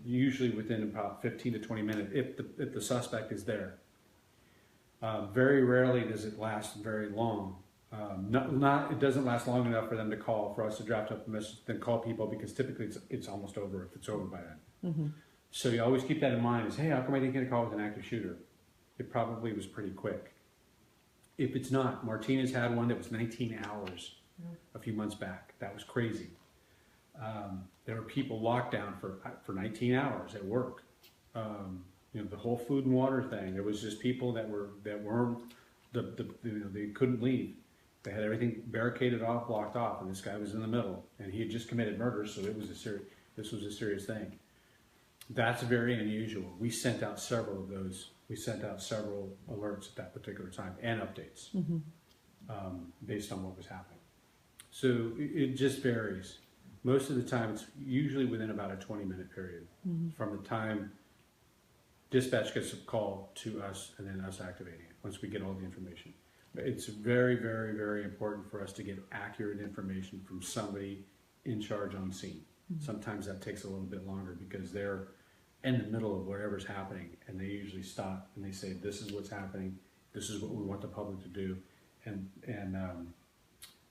[SPEAKER 1] usually within about 15 to 20 minutes if the suspect is there. Very rarely does it last very long. It doesn't last long enough for them to call, for us to draft up a message, then call people, because typically it's almost over if it's over by then.
[SPEAKER 3] Mm-hmm.
[SPEAKER 1] So you always keep that in mind, is, hey, how come I didn't get a call with an active shooter? It probably was pretty quick. If it's not, Martinez had one that was 19 hours a few months back. That was crazy. There were people locked down for 19 hours at work. The whole food and water thing. There was just people that weren't they couldn't leave. They had everything barricaded off, blocked off, and this guy was in the middle, and he had just committed murder, so this was a serious thing. That's very unusual. We sent out several of those. We sent out several alerts at that particular time and updates based on what was happening. So it just varies. Most of the time, it's usually within about a 20-minute period from the time dispatch gets a call to us and then us activating it once we get all the information. It's very, very, very important for us to get accurate information from somebody in charge on scene. Sometimes that takes a little bit longer because they're in the middle of whatever's happening, and they usually stop and they say, this is what's happening, this is what we want the public to do, and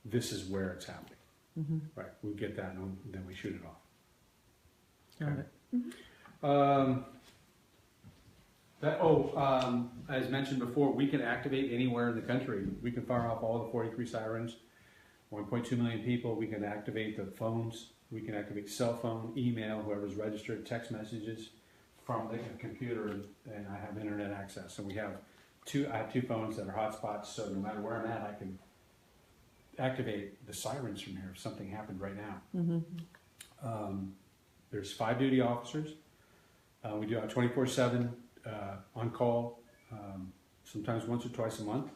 [SPEAKER 1] this is where it's happening. Right, we get that and then we shoot it off. Got it. As mentioned before, we can activate anywhere in the country. We can fire off all the 43 sirens, 1.2 million people. We can activate the phones. We can activate cell phone, email, whoever's registered, text messages from the computer, and I have internet access. And I have two phones that are hotspots, so no matter where I'm at, I can activate the sirens from here if something happened right now. There's 5 duty officers. We do have 24/7 on call, sometimes once or twice a month.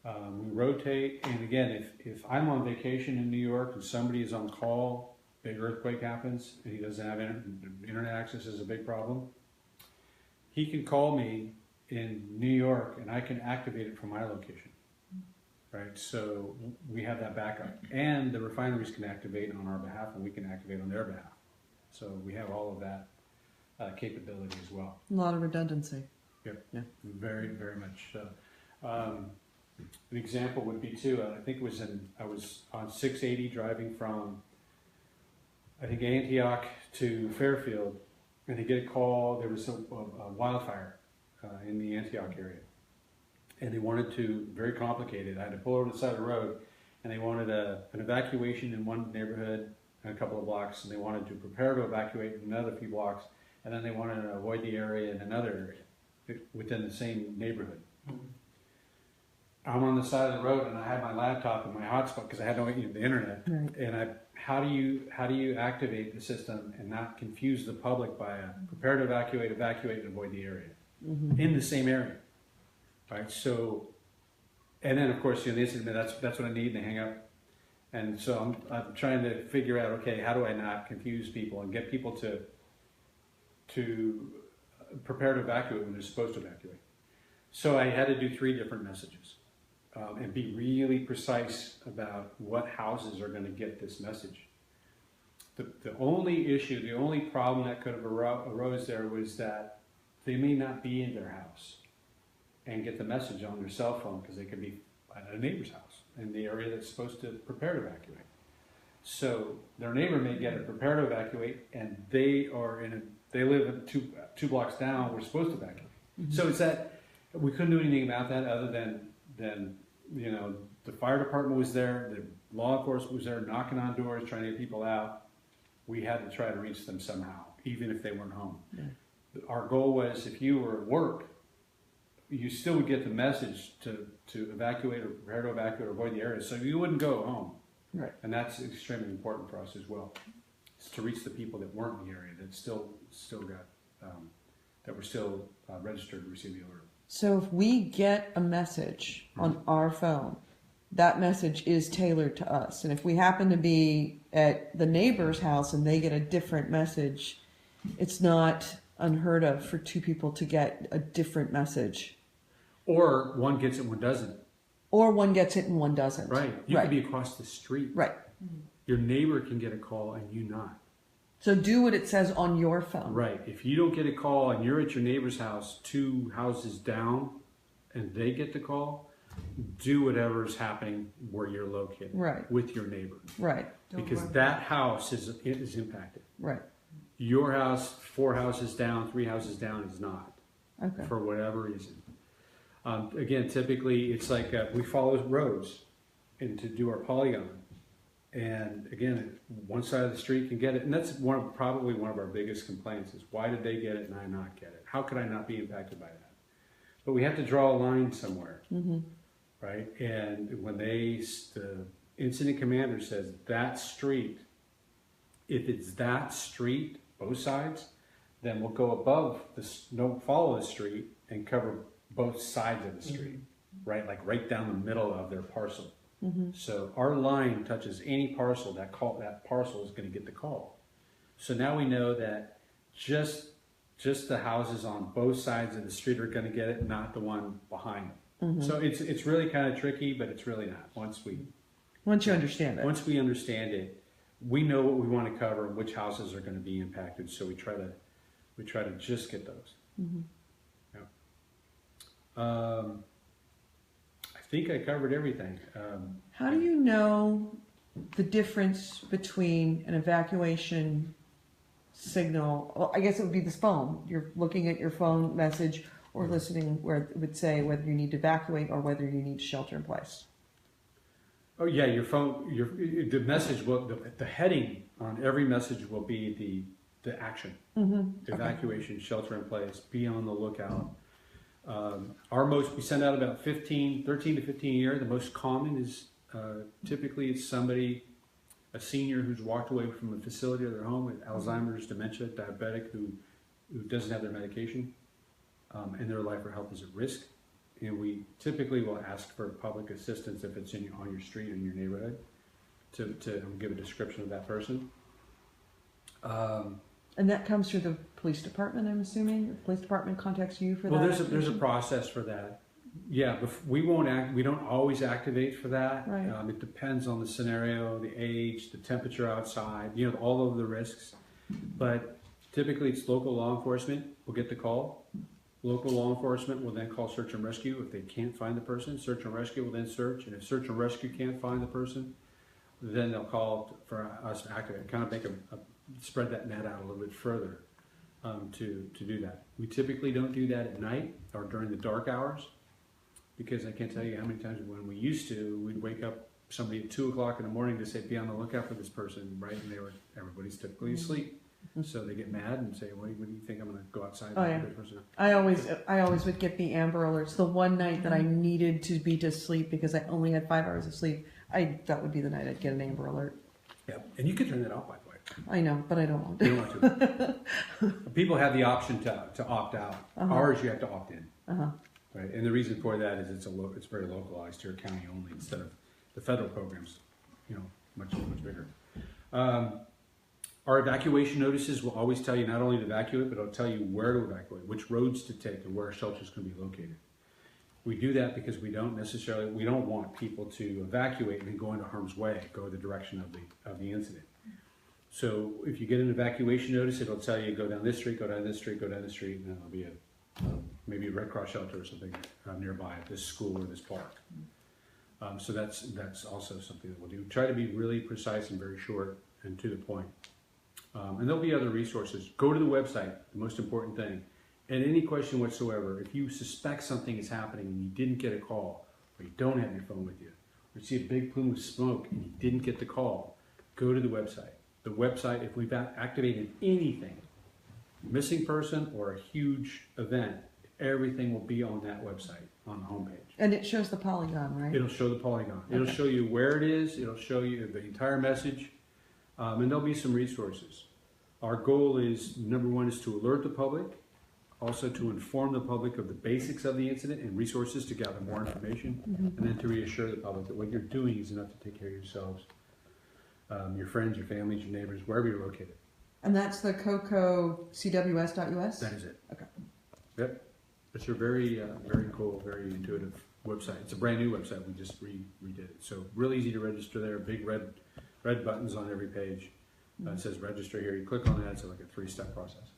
[SPEAKER 1] We rotate, and again, if I'm on vacation in New York and somebody is on call, big earthquake happens, and he doesn't have internet access is a big problem, he can call me in New York and I can activate it from my location. Right, so we have that backup, and the refineries can activate on our behalf, and we can activate on their behalf. So we have all of that capability as well.
[SPEAKER 3] A lot of redundancy.
[SPEAKER 1] Yep.
[SPEAKER 3] Yeah.
[SPEAKER 1] Very, very much so. An example would be too. I think it was I was on 680 driving from I think Antioch to Fairfield, and they get a call. There was a wildfire in the Antioch area. And they wanted to, very complicated, I had to pull over to the side of the road, and they wanted an evacuation in one neighborhood and a couple of blocks, and they wanted to prepare to evacuate in another few blocks, and then they wanted to avoid the area in another area within the same neighborhood. Mm-hmm. I'm on the side of the road, and I had my laptop and my hotspot because I had no the internet. Right. And how do you activate the system and not confuse the public by prepare to evacuate, and avoid the area in the same area? Right, so, and then of course, the incident, that's what I need, and they hang up. And so I'm trying to figure out, okay, how do I not confuse people and get people to prepare to evacuate when they're supposed to evacuate? So I had to do 3 different messages and be really precise about what houses are going to get this message. The only issue, the only problem that could have arose there was that they may not be in their house and get the message on their cell phone because they could be at a neighbor's house in the area that's supposed to prepare to evacuate. So their neighbor may get it prepare to evacuate, and they live two blocks down. We're supposed to evacuate. Mm-hmm. So it's that we couldn't do anything about that other than the fire department was there, the law enforcement was there knocking on doors trying to get people out. We had to try to reach them somehow, even if they weren't home. Yeah. Our goal was if you were at work, you still would get the message to evacuate or prepare to evacuate or avoid the area, so you wouldn't go home. Right. And that's extremely important for us as well, is to reach the people that weren't in the area that still got that were still registered to receive the alert.
[SPEAKER 3] So if we get a message on our phone, that message is tailored to us, and if we happen to be at the neighbor's house and they get a different message, it's not unheard of for 2 people to get a different message.
[SPEAKER 1] Or one gets it, one doesn't.
[SPEAKER 3] Or one gets it and one doesn't.
[SPEAKER 1] Right. You could be across the street.
[SPEAKER 3] Right.
[SPEAKER 1] Your neighbor can get a call and you not.
[SPEAKER 3] So do what it says on your phone.
[SPEAKER 1] Right. If you don't get a call and you're at your neighbor's house 2 houses down and they get the call, do whatever's happening where you're located.
[SPEAKER 3] Right.
[SPEAKER 1] With your neighbor.
[SPEAKER 3] Right.
[SPEAKER 1] Because that house is impacted.
[SPEAKER 3] Right.
[SPEAKER 1] Your house, 4 houses down, 3 houses down is not.
[SPEAKER 3] Okay.
[SPEAKER 1] For whatever reason. Again, typically it's like we follow roads and to do our polygon. And again, one side of the street can get it. And that's probably one of our biggest complaints is why did they get it and I not get it? How could I not be impacted by that? But we have to draw a line somewhere, right? And when the incident commander says that street, if it's that street, both sides, then we'll go above follow the street and cover both sides of the street, right? Like right down the middle of their parcel. So our line touches any parcel, that parcel is going to get the call. So now we know that just the houses on both sides of the street are going to get it, not the one behind them. So it's really kind of tricky, but it's really not. Once you understand it. Once we understand it, we know what we want to cover and which houses are going to be impacted. So we try to just get those. Yeah. I think I covered everything.
[SPEAKER 3] How do you know the difference between an evacuation signal? Well, I guess it would be this phone. You're looking at your phone message or listening where it would say whether you need to evacuate or whether you need to shelter in place.
[SPEAKER 1] Oh yeah, your phone. The message will. The heading on every message will be the action. Evacuation, shelter in place. Be on the lookout. We send out about 13 to 15 a year. The most common is typically it's somebody a senior who's walked away from a facility or their home with Alzheimer's, dementia, diabetic, who doesn't have their medication, and their life or health is at risk. And we typically will ask for public assistance if it's on your street or in your neighborhood to give a description of that person.
[SPEAKER 3] And that comes through the police department, I'm assuming? The police department contacts you for that?
[SPEAKER 1] Well, there's a process for that. Yeah, but we don't always activate for that.
[SPEAKER 3] Right.
[SPEAKER 1] It depends on the scenario, the age, the temperature outside, all of the risks. But typically it's local law enforcement will get the call. Local law enforcement will then call search and rescue. If they can't find the person, search and rescue will then search. And if search and rescue can't find the person, then they'll call for us to activate, kind of make spread that net out a little bit further to do that. We typically don't do that at night or during the dark hours, because I can't tell you how many times when we used to, we'd wake up somebody at 2 o'clock in the morning to say, be on the lookout for this person, right? And everybody's typically asleep. So they get mad and say, what do you think, I'm going to go outside and look this person up?
[SPEAKER 3] I always would get the Amber Alerts. The one night that I needed to be to sleep because I only had 5 hours of sleep, that would be the night I'd get an Amber Alert.
[SPEAKER 1] Yeah, and you can turn that off, by the way.
[SPEAKER 3] I know, but I don't want to.
[SPEAKER 1] You don't want to. People have the option to opt out. Ours, you have to opt in. Right, and the reason for that is it's very localized to your county only instead of the federal programs, much bigger. Our evacuation notices will always tell you not only to evacuate, but it'll tell you where to evacuate, which roads to take, and where shelters can be located. We do that because we don't want people to evacuate and then go into harm's way, go the direction of the incident. So if you get an evacuation notice, it'll tell you go down this street, go down this street, go down this street, and then there'll be maybe a Red Cross shelter or something nearby at this school or this park. So that's also something that we'll do. Try to be really precise and very short and to the point. And there'll be other resources. Go to the website, the most important thing. And any question whatsoever, if you suspect something is happening and you didn't get a call, or you don't have your phone with you, or you see a big plume of smoke and you didn't get the call, go to the website. The website, if we've activated anything, missing person or a huge event, everything will be on that website, on the homepage.
[SPEAKER 3] And it shows the polygon, right?
[SPEAKER 1] It'll show the polygon.
[SPEAKER 3] Okay.
[SPEAKER 1] It'll show you where it is. It'll show you the entire message. And there'll be some resources. Our goal is, number one, is to alert the public, also to inform the public of the basics of the incident and resources to gather more information, and then to reassure the public that what you're doing is enough to take care of yourselves, your friends, your families, your neighbors, wherever you're located.
[SPEAKER 3] And that's the CWS.us?
[SPEAKER 1] That is it.
[SPEAKER 3] Okay.
[SPEAKER 1] Yep. It's a very cool, very intuitive website. It's a brand new website. We just redid it. So real easy to register there. Big red buttons on every page. It says register here. You click on that. It's like a 3-step process.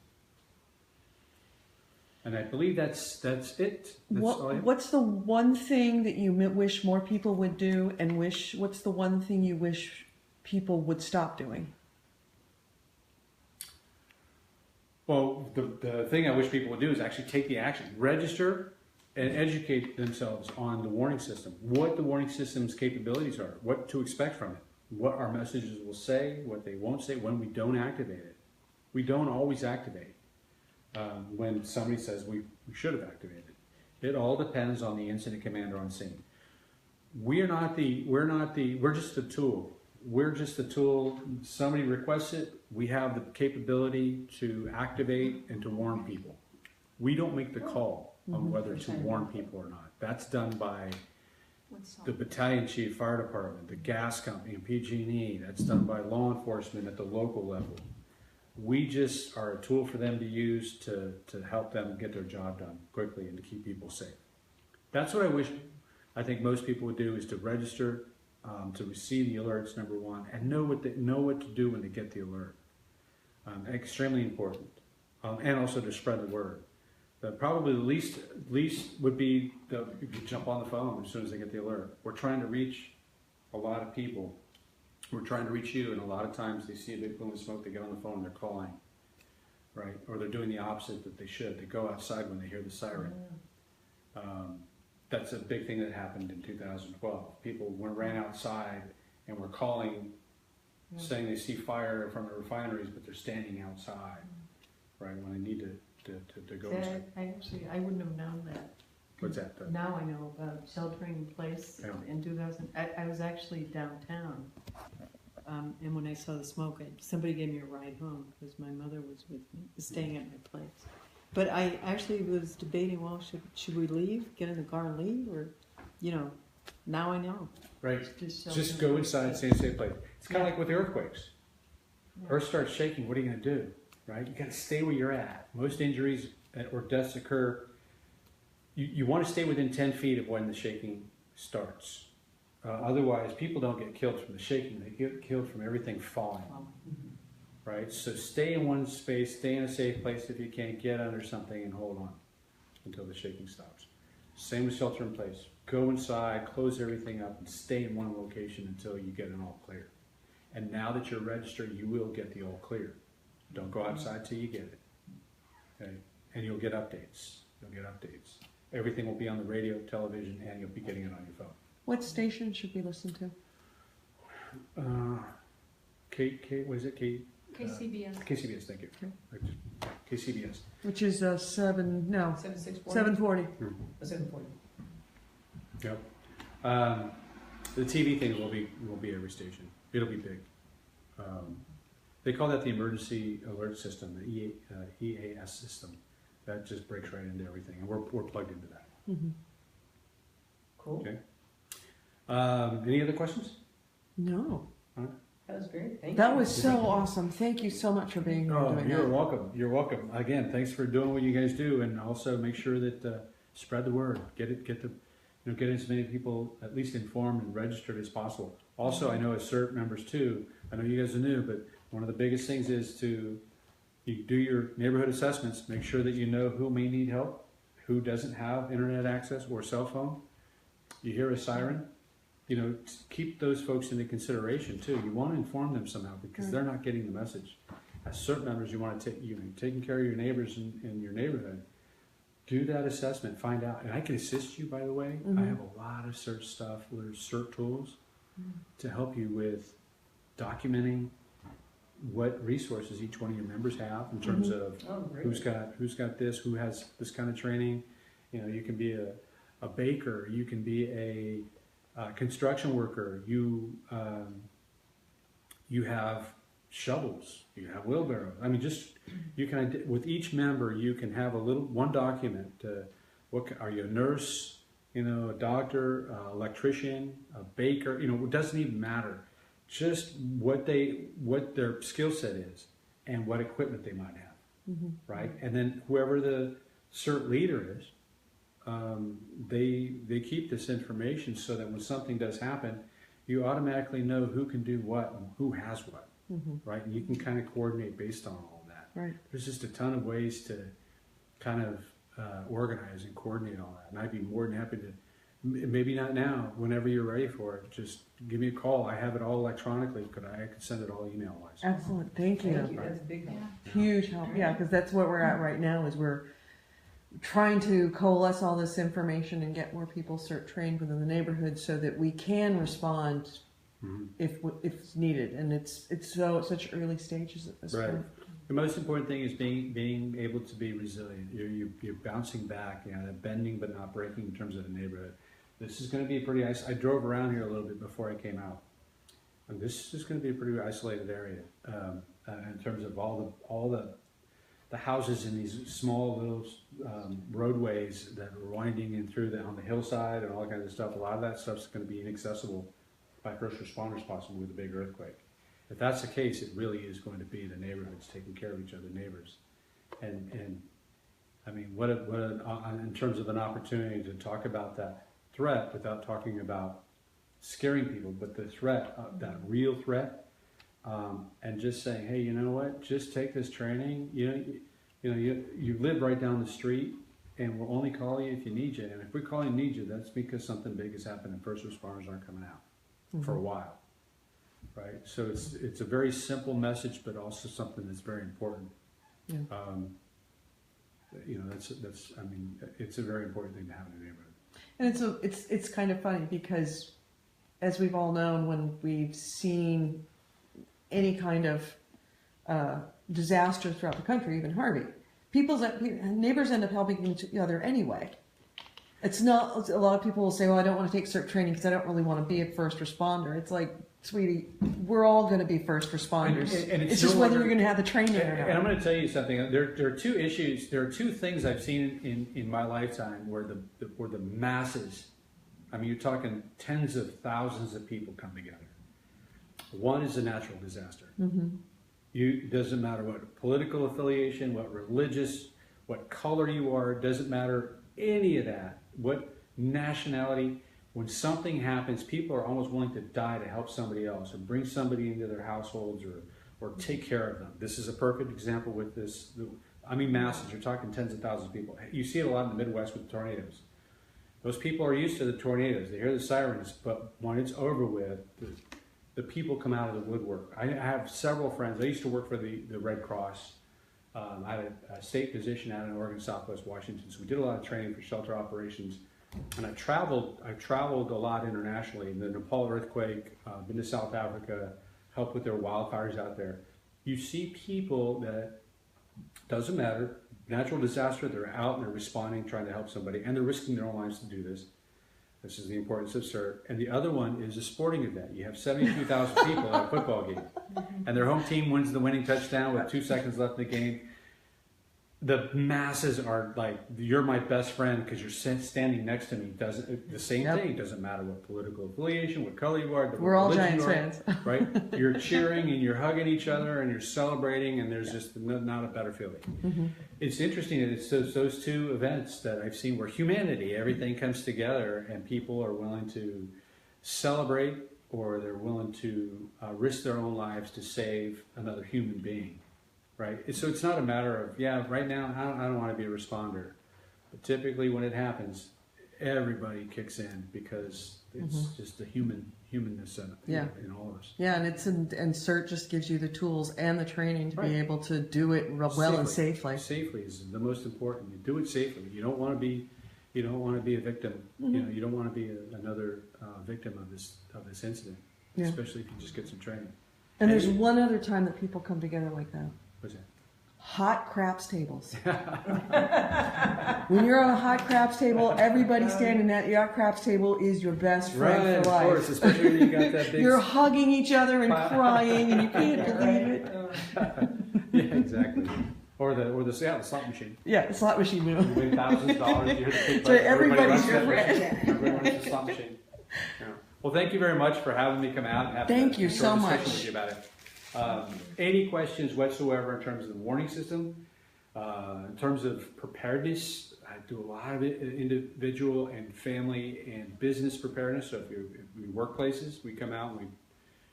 [SPEAKER 1] And I believe that's it.
[SPEAKER 3] What's the one thing that you wish more people would do, and what's the one thing you wish people would stop doing?
[SPEAKER 1] Well, the thing I wish people would do is actually take the action. Register and educate themselves on the warning system, what the warning system's capabilities are, what to expect from it, what our messages will say, what they won't say, when we don't activate it. We don't always activate when somebody says we should have activated. It all depends on the incident commander on scene. We're just a tool. We're just a tool. Somebody requests it. We have the capability to activate and to warn people. We don't make the call on whether to warn people or not. That's done by the battalion chief, fire department, the gas company, and PG&E. That's done by law enforcement at the local level. We just are a tool for them to use to help them get their job done quickly and to keep people safe. That's what I think most people would do, is to register, to receive the alerts, number one, and know what to do when they get the alert. Extremely important. And also to spread the word. Probably the least would be if you jump on the phone as soon as they get the alert. We're trying to reach a lot of people. We're trying to reach you, and a lot of times they see a big plume of smoke, they get on the phone and they're calling, right? Or they're doing the opposite that they should. They go outside when they hear the siren. That's a big thing that happened in 2012. People ran outside and were calling, saying they see fire from the refineries, but they're standing outside, right, when they need to go inside.
[SPEAKER 5] I wouldn't have known that.
[SPEAKER 1] What's that?
[SPEAKER 5] Now I know about sheltering in place in 2000. I was actually downtown and when I saw the smoke, somebody gave me a ride home because my mother was with me, staying at my place. But I actually was debating, well, should we leave, get in the car and leave, or, now I know.
[SPEAKER 1] Right.
[SPEAKER 5] Just
[SPEAKER 1] Just go inside, stay in a safe place. It's kind of like with the earthquakes.
[SPEAKER 5] Yeah.
[SPEAKER 1] Earth starts shaking, what are you going to do? Right? You got to stay where you're at. Most injuries or deaths occur. You want to stay within 10 feet of when the shaking starts. Otherwise, people don't get killed from the shaking. They get killed from everything falling. Right? So stay in one space, stay in a safe place if you can, get under something and hold on until the shaking stops. Same with shelter in place. Go inside, close everything up, and stay in one location until you get an all clear. And now that you're registered, you will get the all clear. Don't go outside till you get it. Okay? And you'll get updates. Everything will be on the radio, television, and you'll be getting it on your phone.
[SPEAKER 3] What station should we listen to?
[SPEAKER 1] What is it?
[SPEAKER 4] KCBS.
[SPEAKER 1] KCBS, thank you. KCBS.
[SPEAKER 3] Which is 740.
[SPEAKER 2] 740. 740.
[SPEAKER 1] Yep. The TV thing will be every station. It'll be big. They call that the emergency alert system, the EAS system. That just breaks right into everything, and we're plugged into that.
[SPEAKER 3] Mm-hmm.
[SPEAKER 2] Cool.
[SPEAKER 1] Okay. Any other questions?
[SPEAKER 3] No.
[SPEAKER 2] That was great. Thank you.
[SPEAKER 3] That was so awesome. Thank you so much for being here doing
[SPEAKER 1] you're
[SPEAKER 3] that.
[SPEAKER 1] welcome. You're welcome. Again, thanks for doing what you guys do, and also make sure that spread the word. Get as many people at least informed and registered as possible. Also, I know as CERT members too. I know you guys are new, but one of the biggest things is you do your neighborhood assessments. Make sure that you know who may need help, who doesn't have internet access or cell phone. You hear a siren. Keep those folks into consideration too. You want to inform them somehow because they're not getting the message. As CERT members, you want to taking care of your neighbors in your neighborhood. Do that assessment, find out. And I can assist you, by the way.
[SPEAKER 3] Mm-hmm.
[SPEAKER 1] I have a lot of CERT stuff. There's CERT tools to help you with documenting what resources each one of your members have in terms of who's got this, who has this kind of training. You can be a baker, you can be a construction worker, you have shovels, you have wheelbarrows. I mean, you can, with each member, you can have one document. Are you a nurse? A doctor, electrician, a baker? It doesn't even matter. Just what their skill set is and what equipment they might have, right? And then whoever the CERT leader is, they keep this information so that when something does happen, you automatically know who can do what and who has what, right? And you can kind of coordinate based on all of that.
[SPEAKER 3] Right.
[SPEAKER 1] There's just a ton of ways to kind of organize and coordinate all that. And I'd be more than happy to, maybe not now, whenever you're ready for it, just give me a call. I have it all electronically. I could send it all email-wise.
[SPEAKER 3] Excellent. Thank you.
[SPEAKER 2] Thank you. That's a big help.
[SPEAKER 3] Huge help. Yeah, because that's what we're at right now is we're trying to coalesce all this information and get more people CERT trained within the neighborhood so that we can respond if it's needed. And it's such early stages at this point.
[SPEAKER 1] The most important thing is being able to be resilient. You're bouncing back, bending but not breaking in terms of the neighborhood. This is going to be pretty I drove around here a little bit before I came out, and this is going to be a pretty isolated area in terms of all the houses in these small little roadways that are winding in through on the hillside and all kinds of stuff. A lot of that stuff's going to be inaccessible by first responders, possibly with a big earthquake. If that's the case, it really is going to be the neighborhoods taking care of each other, neighbors, and I mean, in terms of an opportunity to talk about that threat without talking about scaring people, but the threat, that real threat, and just saying, hey, you know what? Just take this training. You live right down the street, and we'll only call you if you need you. And if we call you and need you, that's because something big has happened, and first responders aren't coming out for a while. Right, so it's a very simple message, but also something that's very important.
[SPEAKER 3] Yeah.
[SPEAKER 1] It's a very important thing to have in a neighborhood.
[SPEAKER 3] And it's kind of funny because, as we've all known, when we've seen any kind of disaster throughout the country, even Harvey, neighbors end up helping each other anyway. It's not, a lot of people will say, well, I don't want to take CERT training because I don't really want to be a first responder. It's like, sweetie, we're all going to be first responders.
[SPEAKER 1] And
[SPEAKER 3] it's just
[SPEAKER 1] no
[SPEAKER 3] whether
[SPEAKER 1] longer-
[SPEAKER 3] you're going to have the training or
[SPEAKER 1] And I'm
[SPEAKER 3] not.
[SPEAKER 1] going to tell you something. There are two issues. There are two things I've seen in my lifetime where the masses. I mean, you're talking tens of thousands of people come together. One is a natural disaster.
[SPEAKER 3] Mm-hmm.
[SPEAKER 1] It doesn't matter what political affiliation, what religious, what color you are. It doesn't matter any of that. What nationality. When something happens, people are almost willing to die to help somebody else or bring somebody into their households or take care of them. This is a perfect example with this. I mean, masses. You're talking tens of thousands of people. You see it a lot in the Midwest with tornadoes. Those people are used to the tornadoes. They hear the sirens, but when it's over with, the people come out of the woodwork. I have several friends. I used to work for the Red Cross. I had a state position out in Oregon, Southwest Washington, so we did a lot of training for shelter operations. And I traveled a lot internationally. The Nepal earthquake, been to South Africa, helped with their wildfires out there. You see people that, doesn't matter, natural disaster, they're out and they're responding, trying to help somebody, and they're risking their own lives to do this. This is the importance of CERT. And the other one is a sporting event. You have 72,000 people at a football game, and their home team wins the winning touchdown with 2 seconds left in the game. The masses are like, you're my best friend because you're standing next to me. The same thing. Doesn't matter what political affiliation, what color you are.
[SPEAKER 3] We're all
[SPEAKER 1] religion
[SPEAKER 3] Giants
[SPEAKER 1] you are,
[SPEAKER 3] fans.
[SPEAKER 1] right? You're cheering and you're hugging each other and you're celebrating, and there's just not a better feeling.
[SPEAKER 3] Mm-hmm.
[SPEAKER 1] It's interesting that it's those two events that I've seen where humanity, everything comes together and people are willing to celebrate, or they're willing to risk their own lives to save another human being. Right, so it's not a matter of right now I don't want to be a responder, but typically when it happens, everybody kicks in because it's just the humanness of it in all of us.
[SPEAKER 3] Yeah, and CERT just gives you the tools and the training to be able to do it well and safely. Safely
[SPEAKER 1] is the most important. You do it safely. You don't want to be a victim. You know, you don't want to be another victim of this incident, especially if you just get some training.
[SPEAKER 3] And there's one other time that people come together like that.
[SPEAKER 1] What's that?
[SPEAKER 3] Hot craps tables. When you're on a hot craps table, everybody standing at your craps table is your best friend for life.
[SPEAKER 1] Of course, especially when you got that big.
[SPEAKER 3] You're hugging each other and crying, and you can't believe it.
[SPEAKER 1] Yeah, exactly. Or the slot machine.
[SPEAKER 3] Yeah, the slot machine.
[SPEAKER 1] You win thousands of dollars. You hear the big
[SPEAKER 3] So
[SPEAKER 1] buzz,
[SPEAKER 3] everybody's your
[SPEAKER 1] runs
[SPEAKER 3] friend.
[SPEAKER 1] Everybody runs the slot machine. Yeah. Well, thank you very much for having me come out and have
[SPEAKER 3] Thank you
[SPEAKER 1] a short
[SPEAKER 3] so
[SPEAKER 1] discussion
[SPEAKER 3] much.
[SPEAKER 1] with you about it. Any questions whatsoever in terms of the warning system, in terms of preparedness? I do a lot of it, individual and family and business preparedness. So if we workplaces, we come out and we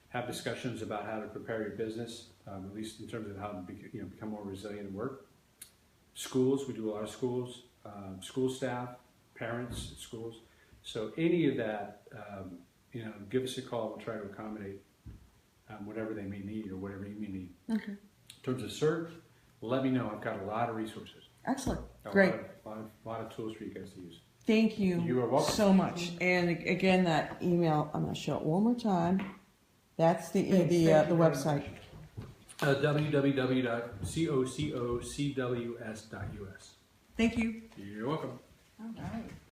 [SPEAKER 1] have discussions about how to prepare your business, at least in terms of how to become more resilient at work. Schools, we do a lot of schools, school staff, parents at schools. So any of that, give us a call. We'll try to accommodate whatever they may need or whatever you may need.
[SPEAKER 3] Okay.
[SPEAKER 1] In terms of CERT, let me know. I've got a lot of resources.
[SPEAKER 3] Excellent. Great.
[SPEAKER 1] A lot of tools for you guys to use.
[SPEAKER 3] Thank you,
[SPEAKER 1] You are welcome.
[SPEAKER 3] so much. And again, that email, I'm going to show it one more time. That's the website.
[SPEAKER 1] www.cococws.us.
[SPEAKER 3] Thank you.
[SPEAKER 1] You're welcome.
[SPEAKER 4] All right.